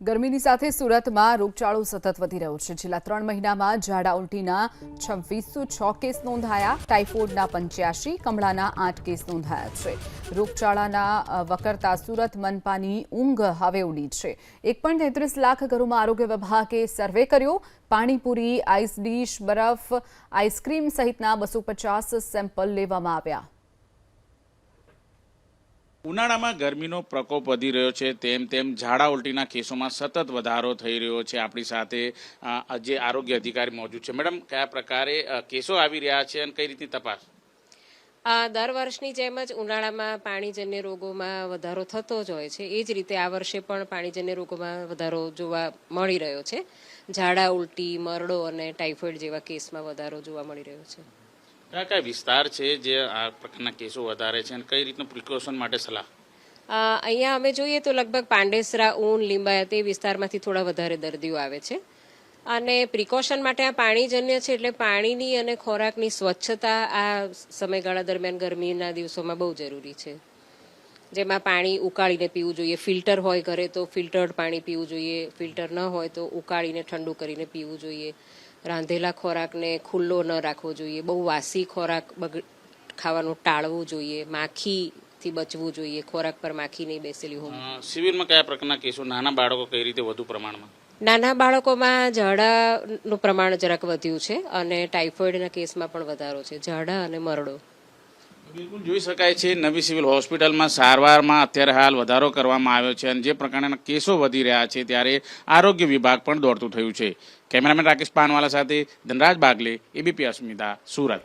ગરમીની સાથે સુરતમાં રોગચાળો સતત વધી રહ્યો છે। છેલ્લા 3 મહિનામાં ઝાડા ઉલટીના 2606 કેસ નોંધાયા, ટાઇફોઇડના 85, કમળાના 8 કેસ નોંધાયા છે। રોગચાળાના વકરતા સુરત મનપાની ઊંઘ હવે ઉડી છે। 1.33 લાખ ઘરોમાં આરોગ્ય વિભાગે સર્વે કર્યો। પાણીપુરી, આઈસ ડીશ, બરફ, આઈસ્ક્રીમ સહિતના 250 સેમ્પલ લેવામાં આવ્યા। ઉનાળામાં ગરમીનો પ્રકોપ વધી રહ્યો છે, તેમ ઝાડા ઉલટીના કેસોમાં સતત વધારો થઈ રહ્યો છે। આપણી સાથે જે આરોગ્ય અધિકારી મોજૂદ છે। મેડમ, કયા પ્રકારે કેસો આવી રહ્યા છે અને કઈ રીતની તપાસ? દર વર્ષની જેમ જ ઉનાળામાં પાણીજન્ય રોગોમાં વધારો થતો જ હોય છે। એ જ રીતે આ વર્ષે પણ પાણીજન્ય રોગોમાં વધારો જોવા મળી રહ્યો છે। ઝાડા ઉલટી, મરડો અને ટાઇફોઇડ જેવા કેસમાં વધારો જોવા મળી રહ્યો છે। કયા કયા વિસ્તાર છે જે આ પ્રકારના કેસો વધારે છે અને કઈ રીતનું પ્રિકોશન માટે સલાહ? અહીંયા અમે જોઈએ તો લગભગ પાંડેસરા, ઊન, લીંબાયત એ વિસ્તારમાંથી થોડા વધારે દર્દીઓ આવે છે। અને પ્રિકોશન માટે આ પાણીજન્ય છે, એટલે પાણીની અને ખોરાકની સ્વચ્છતા આ સમયગાળા દરમિયાન ગરમીના દિવસોમાં બહુ જરૂરી છે। જેમાં પાણી ઉકાળીને પીવું જોઈએ। ફિલ્ટર હોય ઘરે તો ફિલ્ટર્ડ પાણી પીવું જોઈએ, ફિલ્ટર ન હોય તો ઉકાળીને ઠંડુ કરીને પીવું જોઈએ। રાંધેલા ખોરાકને ખુલ્લો ન રાખવો જોઈએ। બહુ વાસી ખોરાક ખાવાનું ટાળવું જોઈએ। માખીથી બચવું જોઈએ, ખોરાક પર માખી નહીં બેસેલી હોય। સિવિલમાં કયા પ્રકારના કેસો? નાના બાળકો કઈ રીતે વધુ પ્રમાણમાં? નાના બાળકોમાં ઝાડાનું પ્રમાણ જરાક વધ્યું છે અને ટાઇફોઇડના કેસમાં પણ વધારો છે, ઝાડા અને મરડો। બિલકુલ જોઈ શકાય છે, નવી સિવિલ હોસ્પિટલમાં સારવારમાં અત્યારે હાલ વધારો કરવામાં આવ્યો છે અને જે પ્રકારના કેસો વધી રહ્યા છે ત્યારે આરોગ્ય વિભાગ પણ દોડતું થયું છે। કેમેરામેન રાકેશ પાનવાલા સાથે ધનરાજ બાગલે, એબીપી અસ્મિતા, સુરત।